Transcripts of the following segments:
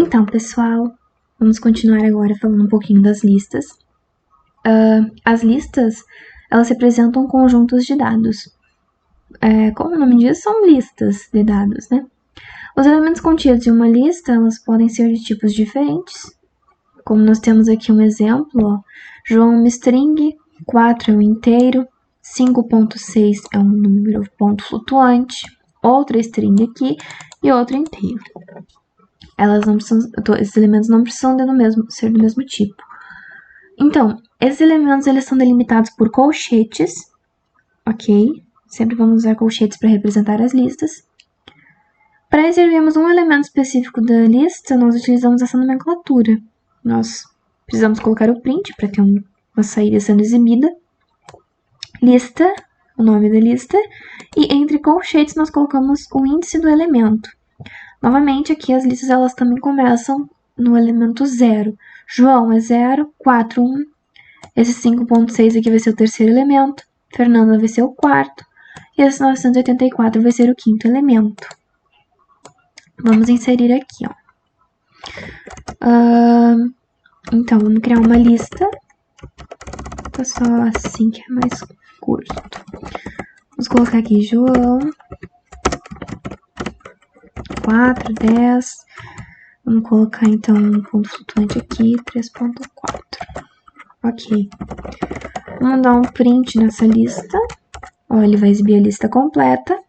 Então, pessoal, vamos continuar agora falando um pouquinho das listas. As listas, elas representam conjuntos de dados. Como o nome diz, são listas de dados, né? Os elementos contidos em uma lista, elas podem ser de tipos diferentes. Como nós temos aqui um exemplo, ó, João é uma string, 4 é um inteiro, 5.6 é um número ponto flutuante, outra string aqui e outro inteiro. Esses elementos não precisam ser do mesmo tipo. Então, esses elementos eles são delimitados por colchetes, ok? Sempre vamos usar colchetes para representar as listas. Para inserirmos um elemento específico da lista, nós utilizamos essa nomenclatura. Nós precisamos colocar o print para ter uma saída sendo exibida. Lista, o nome da lista, e entre colchetes nós colocamos o índice do elemento. Novamente, aqui as listas elas também começam no elemento 0. João é 0, 4, 1. Esse 5.6 aqui vai ser o terceiro elemento. Fernanda vai ser o quarto. E esse 984 vai ser o quinto elemento. Vamos inserir aqui, ó. Então, vamos criar uma lista. Tá só assim que é mais curto. Vamos colocar aqui João. 4, 10. Vamos colocar então um ponto flutuante aqui, 3.4. Ok. Vamos dar um print nessa lista. Ó, ele vai exibir a lista completa.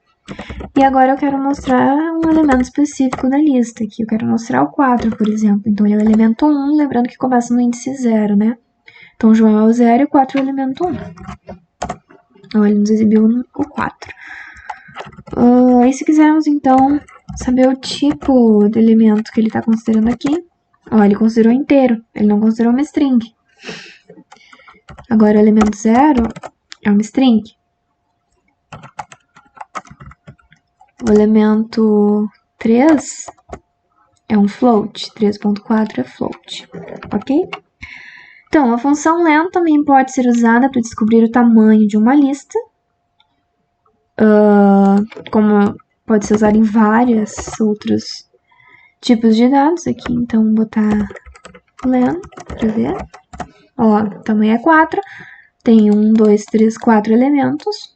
E agora eu quero mostrar um elemento específico da lista aqui. Eu quero mostrar o 4, por exemplo. Então, ele é o elemento 1, lembrando que começa no índice 0, né? Então, João é o 0 e o 4 é o elemento 1. Então, ele nos exibiu o 4. E se quisermos, então, saber o tipo de elemento que ele está considerando aqui, ó, ele considerou inteiro, ele não considerou uma string. Agora, o elemento 0 é uma string. O elemento 3 é um float, 3.4 é float, ok? Então, a função len também pode ser usada para descobrir o tamanho de uma lista, como pode ser usada em vários outros tipos de dados aqui. Então, vou botar len para ver. Ó, o tamanho é 4, tem 1, 2, 3, 4 elementos.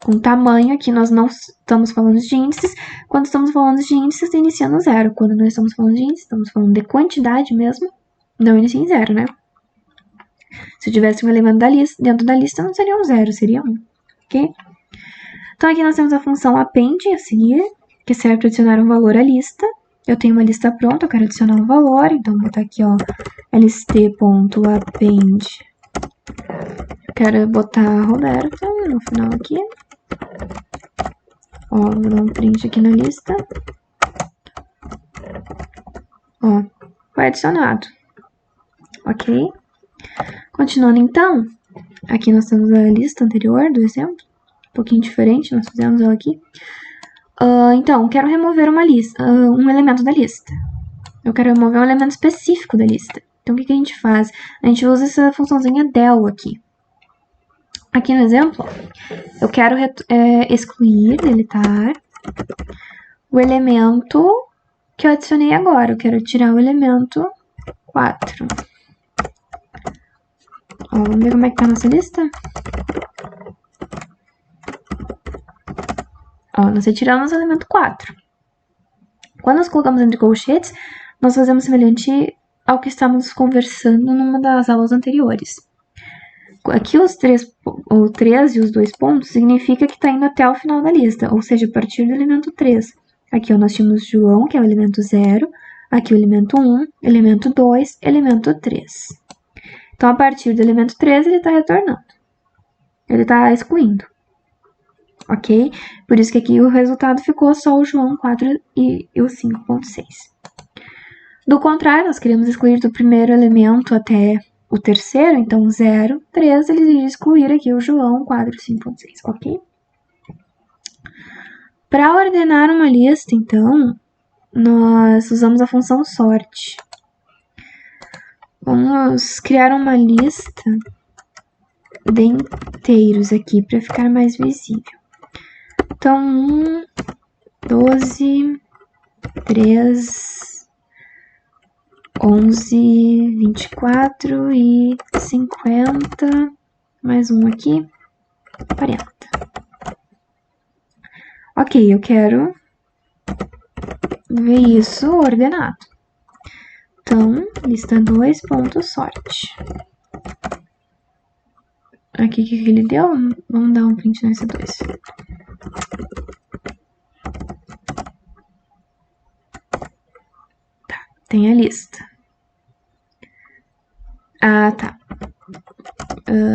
Com tamanho, aqui nós não estamos falando de índices. Quando estamos falando de índices, inicia no 0. Quando não estamos falando de índices, estamos falando de quantidade mesmo, não inicia em 0, né? Se eu tivesse um elemento dentro da lista, não seria um 0, seria 1, ok? Então, aqui nós temos a função append a seguir, que serve para adicionar um valor à lista. Eu tenho uma lista pronta, eu quero adicionar um valor, então vou botar aqui, ó, lst.append. Eu quero botar Roberta no final aqui. Ó, vou dar um print aqui na lista. Ó, foi adicionado. Ok? Continuando então, aqui nós temos a lista anterior do exemplo. Um pouquinho diferente, nós fizemos ela aqui. Então, quero remover uma lista, um elemento da lista. Eu quero remover um elemento específico da lista. Então, o que a gente faz? A gente usa essa funçãozinha del aqui. Aqui no exemplo, eu quero excluir, deletar o elemento que eu adicionei agora. Eu quero tirar o elemento 4. Ó, vamos ver como é que tá a nossa lista? Ó, nós retiramos o elemento 4. Quando nós colocamos entre colchetes, nós fazemos semelhante ao que estávamos conversando numa das aulas anteriores. Aqui o 3 e os 2 pontos significa que está indo até o final da lista, ou seja, a partir do elemento 3. Aqui ó, nós tínhamos João, que é o elemento 0, aqui o elemento 1, elemento 2, elemento 3. Então, a partir do elemento 3, ele está retornando. Ele está excluindo. Ok? Por isso que aqui o resultado ficou só o João 4 e o 5.6. Do contrário, nós queríamos excluir do primeiro elemento até o terceiro, então 0, 3, ele iria excluir aqui o João 4, 5.6, ok? Para ordenar uma lista, então, nós usamos a função sort. Vamos criar uma lista de inteiros aqui para ficar mais visível. Então, 1, 12, 3, 11, 24 e 50, mais um aqui, 40. Ok, eu quero ver isso ordenado. Então, lista 2, ponto, sorte. Aqui, o que ele deu? Vamos dar um print nesse 2. Tá, tem a lista. Ah, tá.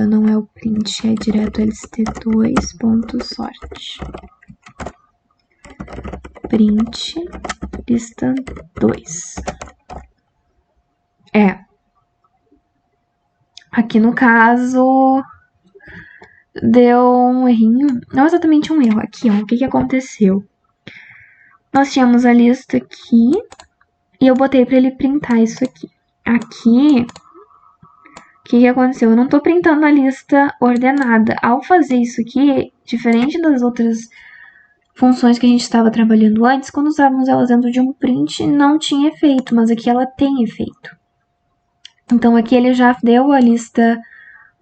Não é o print, é direto list2, ponto, sorte. Print, lista 2. Aqui no caso, deu um errinho. Não exatamente um erro. Aqui, ó, o que aconteceu? Nós tínhamos a lista aqui e eu botei pra ele printar isso aqui. Aqui, o que aconteceu? Eu não tô printando a lista ordenada. Ao fazer isso aqui, diferente das outras funções que a gente estava trabalhando antes, quando usávamos elas dentro de um print, não tinha efeito, mas aqui ela tem efeito. Então aqui ele já deu a lista,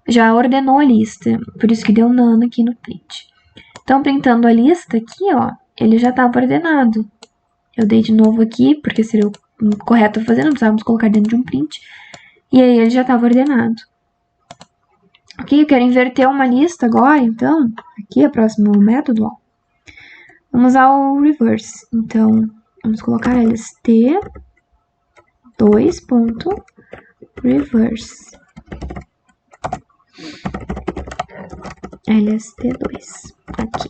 já ordenou a lista, por isso que deu nano aqui no print. Então, printando a lista aqui, ó, ele já estava ordenado. Eu dei de novo aqui, porque seria o correto fazer, não precisávamos colocar dentro de um print. E aí ele já estava ordenado. Ok, eu quero inverter uma lista agora, então, aqui é o próximo método, ó. Vamos usar o reverse. Então, vamos colocar lst2.reverse. lst2. Aqui.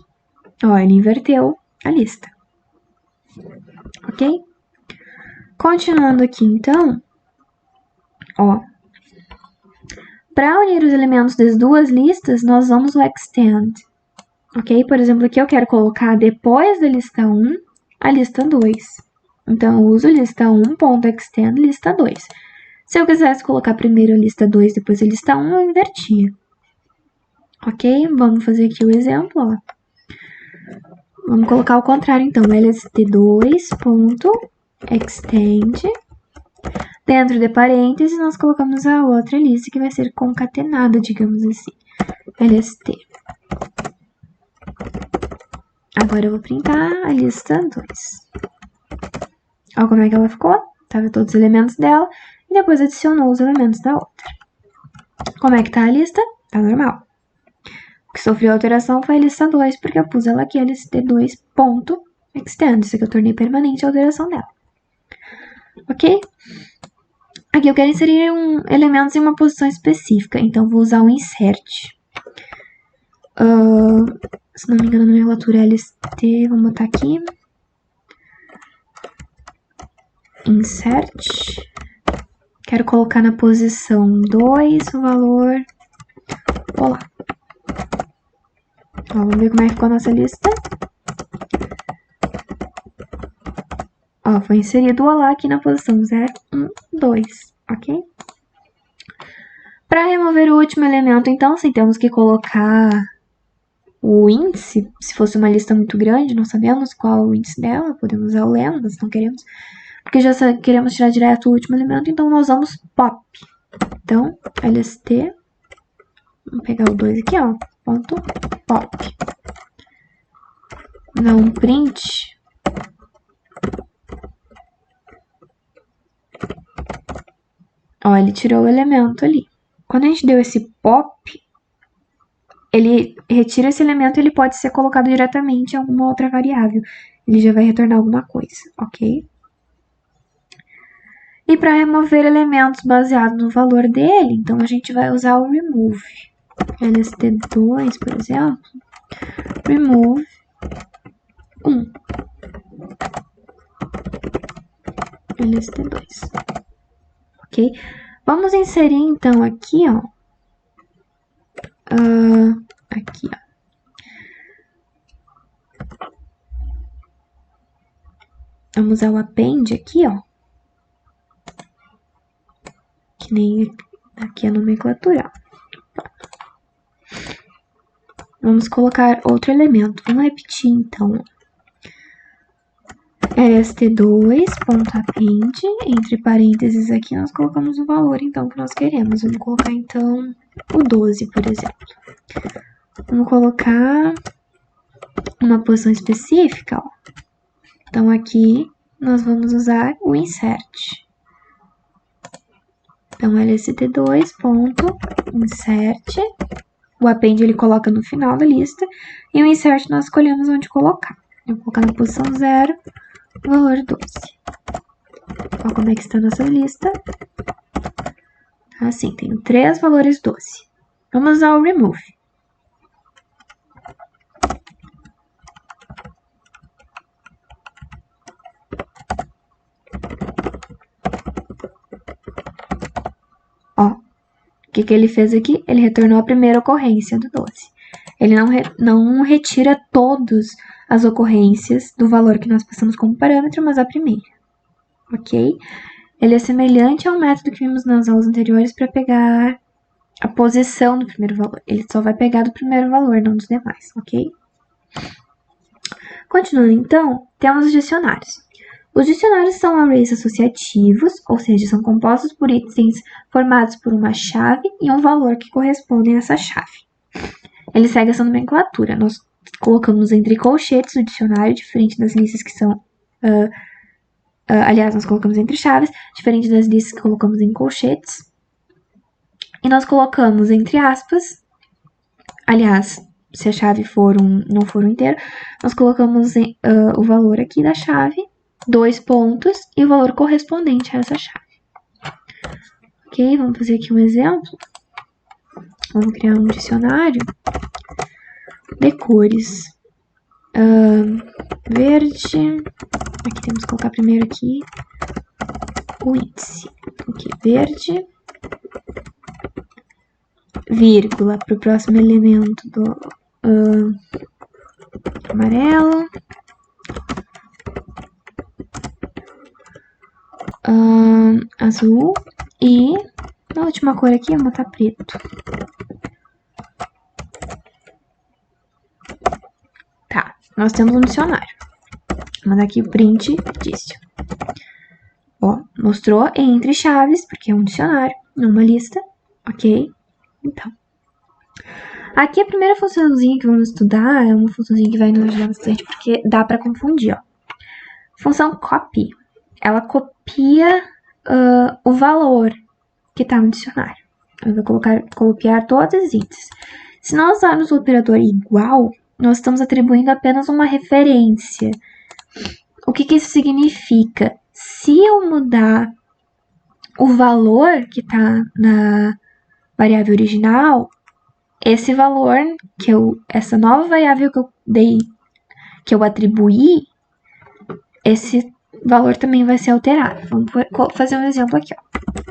Ó, ele inverteu a lista. Ok? Continuando aqui, então, ó. Para unir os elementos das duas listas, nós vamos o extend. Ok? Por exemplo, aqui eu quero colocar depois da lista 1, a lista 2. Então, eu uso lista 1.extend lista 2. Se eu quisesse colocar primeiro a lista 2, depois a lista 1, eu invertia. Ok? Vamos fazer aqui o exemplo, ó. Vamos colocar o contrário, então. lst2.extend. Dentro de parênteses, nós colocamos a outra lista que vai ser concatenada, digamos assim. lst. Agora eu vou printar a lista 2. Olha como é que ela ficou. Tava todos os elementos dela. E depois adicionou os elementos da outra. Como é que tá a lista? Tá normal. O que sofreu alteração foi a lista 2, porque eu pus ela aqui, lst2.extend. Isso aqui eu tornei permanente a alteração dela. Ok? Aqui eu quero inserir elementos em uma posição específica. Então, vou usar o insert. Se não me engano, a nomenclatura é lst. Vamos botar aqui. Insert. Quero colocar na posição 2 o valor. Olá. Ó, vamos ver como é que ficou a nossa lista. Ó, foi inserido o olá aqui na posição 0, 1, 2, ok? Para remover o último elemento, então, sim, temos que colocar o índice. Se fosse uma lista muito grande, não sabemos qual é o índice dela, podemos usar o len, mas não queremos. Porque já queremos tirar direto o último elemento, então nós usamos pop. Então, lst, vamos pegar o 2 aqui, ó, ponto pop. Dá um print. Ó, ele tirou o elemento ali. Quando a gente deu esse pop, ele retira esse elemento, ele pode ser colocado diretamente em alguma outra variável. Ele já vai retornar alguma coisa, ok? E para remover elementos baseados no valor dele, então a gente vai usar o remove. lst2, por exemplo, remove 1. lst2. Ok? Vamos inserir, então, aqui, ó. Aqui, ó. Vamos usar o append aqui, ó. Que nem aqui a nomenclatura. Vamos colocar outro elemento. Vamos repetir, então. st2.append, entre parênteses aqui nós colocamos o valor então que nós queremos. Vamos colocar então o 12, por exemplo. Vamos colocar uma posição específica, ó. Então aqui nós vamos usar o insert. Então lst2.insert, o append ele coloca no final da lista e o insert nós escolhemos onde colocar. Eu vou colocar na posição 0, valor 12. Olha como é que está a nossa lista. Assim, tenho 3 valores 12. Vamos usar o remove. Ó, o que ele fez aqui? Ele retornou a primeira ocorrência do 12. Ele não retira todas as ocorrências do valor que nós passamos como parâmetro, mas a primeira. Ok? Ele é semelhante ao método que vimos nas aulas anteriores para pegar a posição do primeiro valor. Ele só vai pegar do primeiro valor, não dos demais, ok? Continuando, então, temos os dicionários. Os dicionários são arrays associativos, ou seja, são compostos por itens formados por uma chave e um valor que correspondem a essa chave. Ele segue essa nomenclatura. Nós colocamos entre colchetes o dicionário, diferente das listas que são... aliás, nós colocamos entre chaves, diferente das listas que colocamos em colchetes. E nós colocamos entre aspas, aliás, se a chave não for um inteiro, nós colocamos o valor aqui da chave, 2 pontos, e o valor correspondente a essa chave. Ok, vamos fazer aqui um exemplo. Vamos criar um dicionário de cores. Verde, aqui temos que colocar primeiro aqui o índice. Aqui, verde, vírgula, para o próximo elemento do amarelo, azul e na última cor aqui vou botar preto. Tá, nós temos um dicionário. Vou mandar aqui o print disso. Ó, mostrou entre chaves, porque é um dicionário, numa lista, ok? Então, aqui a primeira funçãozinha que vamos estudar é uma funçãozinha que vai nos ajudar bastante, porque dá para confundir, ó. Função copy, ela copia o valor que está no dicionário. Eu vou copiar todos os índices. Se nós usarmos o operador igual, nós estamos atribuindo apenas uma referência. O que isso significa? Se eu mudar o valor que está na variável original, esse valor, essa nova variável que eu atribuí, esse valor também vai ser alterado. Vamos fazer um exemplo aqui, ó.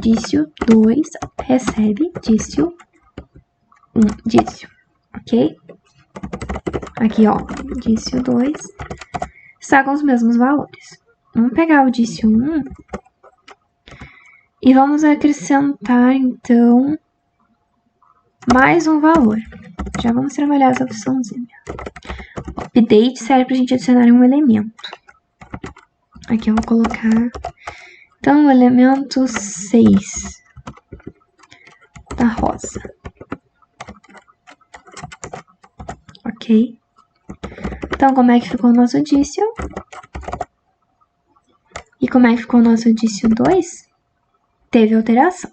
Dício 2 recebe dício 1, dício, ok? Aqui, ó, dício 2 está com os mesmos valores. Vamos pegar o dício 1 e vamos acrescentar, então, mais um valor. Já vamos trabalhar essa opçãozinha. Update serve para a gente adicionar um elemento. Aqui eu vou colocar, então, o elemento 6 da rosa. Ok? Então, como é que ficou o nosso dício? E como é que ficou o nosso dício 2? Teve alteração.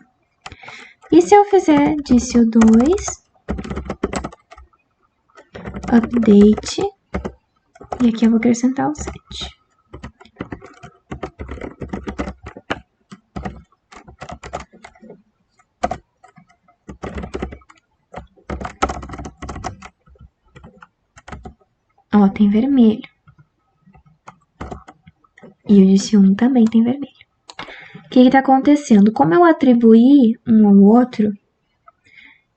E se eu fizer dício 2, update, e aqui eu vou acrescentar o 7. Ó, tem vermelho. E o dício 1 também tem vermelho. O que está acontecendo? Como eu atribuí um ao outro,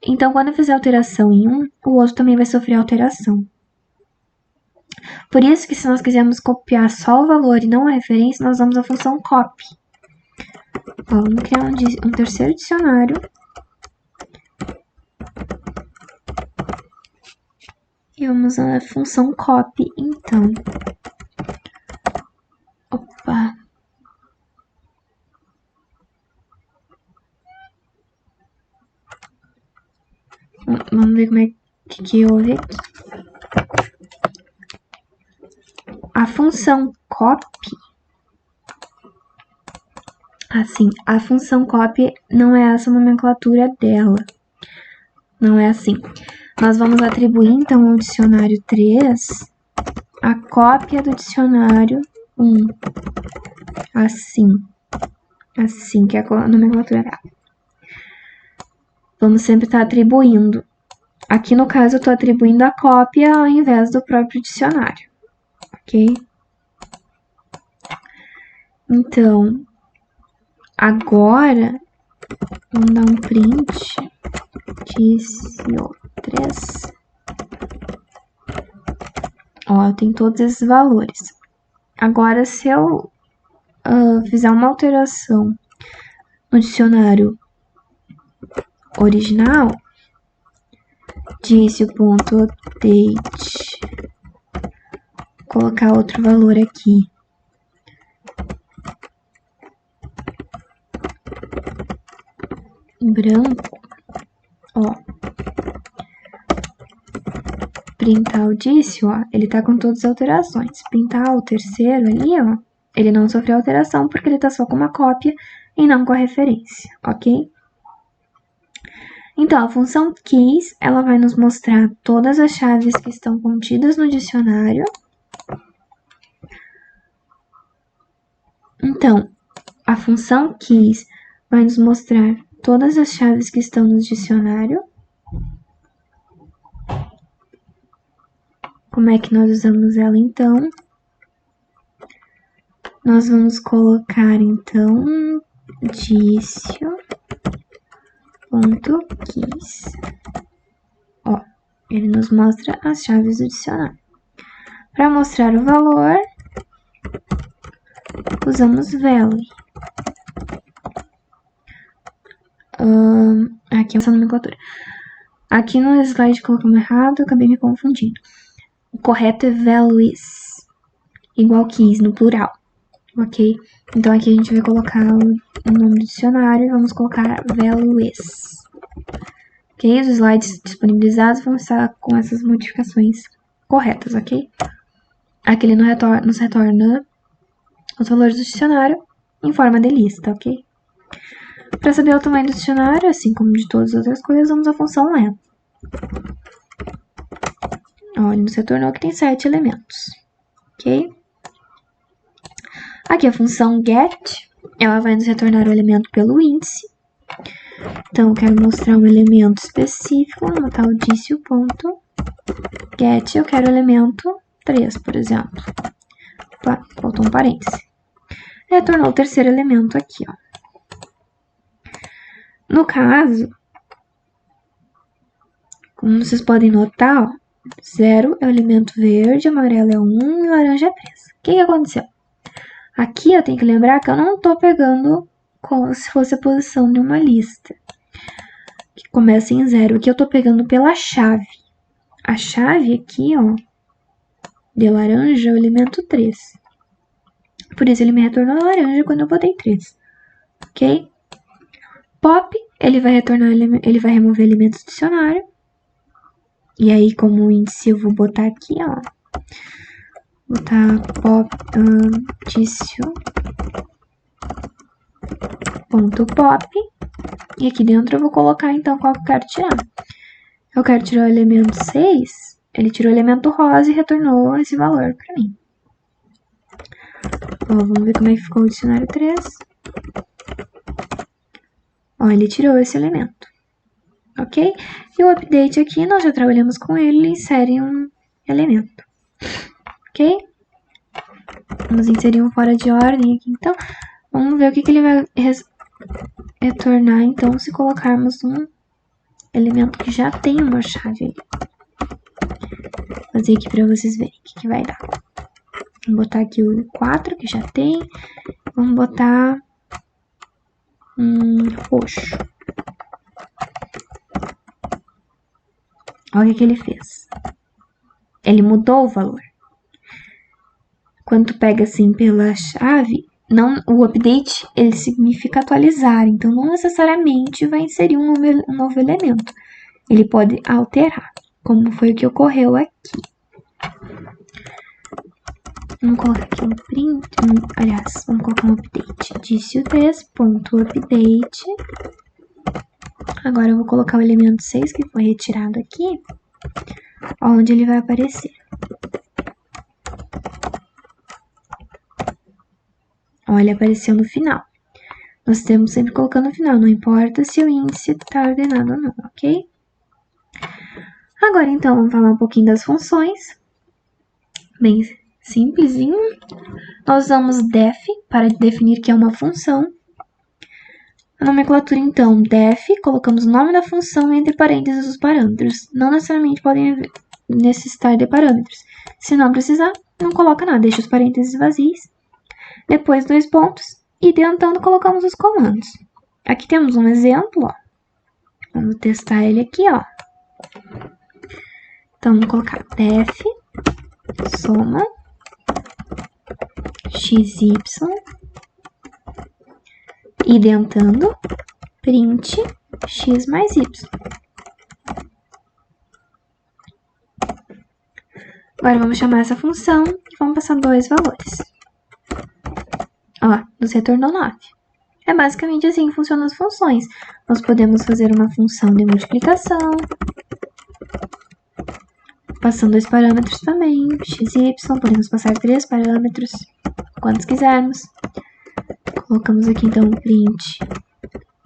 então quando eu fizer alteração em um, o outro também vai sofrer alteração. Por isso que se nós quisermos copiar só o valor e não a referência, nós vamos à função copy. Ó, vamos criar um terceiro dicionário. E vamos usar a função copy, então. Vamos ver como é que houve aqui. A função copy, assim, a função copy não é essa a nomenclatura dela. Não é assim. Nós vamos atribuir, então, ao dicionário 3 a cópia do dicionário 1. Assim que é a nomenclatura dela. Vamos sempre estar atribuindo. Aqui, no caso, eu estou atribuindo a cópia ao invés do próprio dicionário. Ok? Então, agora, vamos dar um print. Dicio3. Ó, tem todos esses valores. Agora, se eu fizer uma alteração no dicionário original, dicio.update, colocar outro valor aqui. Branco, ó. Printar o dicio, ó, ele tá com todas as alterações. Printar o terceiro ali, ó, ele não sofreu alteração porque ele tá só com uma cópia e não com a referência, ok? Então, a função keys, ela vai nos mostrar todas as chaves que estão contidas no dicionário. Então, a função keys vai nos mostrar todas as chaves que estão no dicionário. Como é que nós usamos ela, então? Nós vamos colocar, então, dicio.keys. Ó, ele nos mostra as chaves do dicionário. Para mostrar o valor, usamos value. Aqui é essa nomenclatura. Aqui no slide colocamos errado, acabei me confundindo. O correto é values, igual keys, no plural, ok? Então aqui a gente vai colocar o nome do dicionário e vamos colocar values. Ok? Os slides disponibilizados vão estar com essas modificações corretas, ok? Aqui ele nos retorna os valores do dicionário em forma de lista, ok? Para saber o tamanho do dicionário, assim como de todas as outras coisas, usamos a função len. Ó, ele nos retornou que tem 7 elementos, ok? Aqui a função get, ela vai nos retornar o elemento pelo índice. Então, eu quero mostrar um elemento específico, vou botar o dicio.get, eu quero o elemento 3, por exemplo. Opa, faltou um parêntese. Retornou o terceiro elemento aqui, ó. No caso, como vocês podem notar, ó, 0 é o elemento verde, amarelo é 1 e laranja é 3. O que aconteceu? Aqui eu tenho que lembrar que eu não estou pegando como se fosse a posição de uma lista, que começa em 0. Aqui eu estou pegando pela chave. A chave aqui, ó, de laranja é o elemento 3. Por isso ele me retornou laranja quando eu botei 3. Ok? Pop, ele vai remover elementos do dicionário. E aí, como índice, eu vou botar aqui, ó. Botar pop, dicio.pop. E aqui dentro eu vou colocar, então, qual que eu quero tirar. Eu quero tirar o elemento 6. Ele tirou o elemento rosa e retornou esse valor para mim. Ó, vamos ver como é que ficou o dicionário 3. Ó, ele tirou esse elemento. Ok? E o update aqui, nós já trabalhamos com ele, insere um elemento. Ok? Vamos inserir um fora de ordem aqui, então. Vamos ver o que ele vai retornar, então, se colocarmos um elemento que já tem uma chave ali. Vou fazer aqui para vocês verem o que vai dar. Vamos botar aqui o 4, que já tem. Vamos botar roxo. Olha o que ele fez. Ele mudou o valor. Quando tu pega assim pela chave, o update ele significa atualizar. Então, não necessariamente vai inserir um novo elemento. ele pode alterar, como foi o que ocorreu aqui. Vamos colocar aqui um print, aliás, vamos colocar um update. Disse o texto.update. Agora eu vou colocar o elemento 6 que foi retirado aqui, onde ele vai aparecer. Ó, ele apareceu no final. Nós temos sempre colocando no final, não importa se o índice está ordenado ou não, ok? Agora, então, vamos falar um pouquinho das funções. Bem simplesinho. Nós usamos def para definir que é uma função. A nomenclatura, então, def, colocamos o nome da função entre parênteses os parâmetros. Não necessariamente podem necessitar de parâmetros. Se não precisar, não coloca nada, deixa os parênteses vazios. Depois, 2 pontos. E tentando, colocamos os comandos. Aqui temos um exemplo, ó. Vamos testar ele aqui, ó. Então, vamos colocar def, soma, xy, e dentando, print, x mais y. Agora, vamos chamar essa função e vamos passar 2 valores. Ó, nos retornou 9. É basicamente assim que funcionam as funções. Nós podemos fazer uma função de multiplicação, passando 2 parâmetros também, x e y, podemos passar 3 parâmetros, quantos quisermos. Colocamos aqui então o print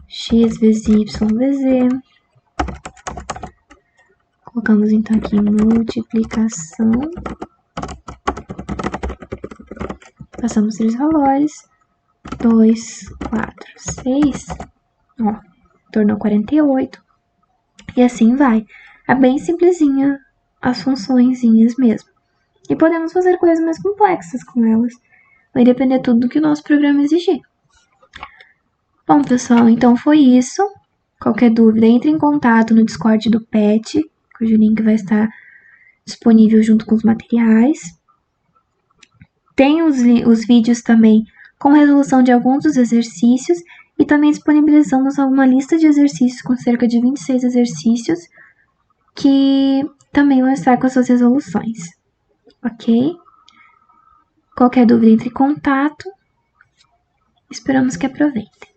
x vezes y vezes z. Colocamos então aqui multiplicação. Passamos 3 valores. 2, 4, 6. Ó, tornou 48. E assim vai. É bem simplesinha as funçõezinhas mesmo. E podemos fazer coisas mais complexas com elas. Vai depender tudo do que o nosso programa exigir. Bom, pessoal, então foi isso. Qualquer dúvida, entre em contato no Discord do PET, cujo link vai estar disponível junto com os materiais. Tem os vídeos também com resolução de alguns dos exercícios e também disponibilizamos uma lista de exercícios com cerca de 26 exercícios que também vão estar com as suas resoluções, ok? Qualquer dúvida, entre em contato. Esperamos que aproveitem.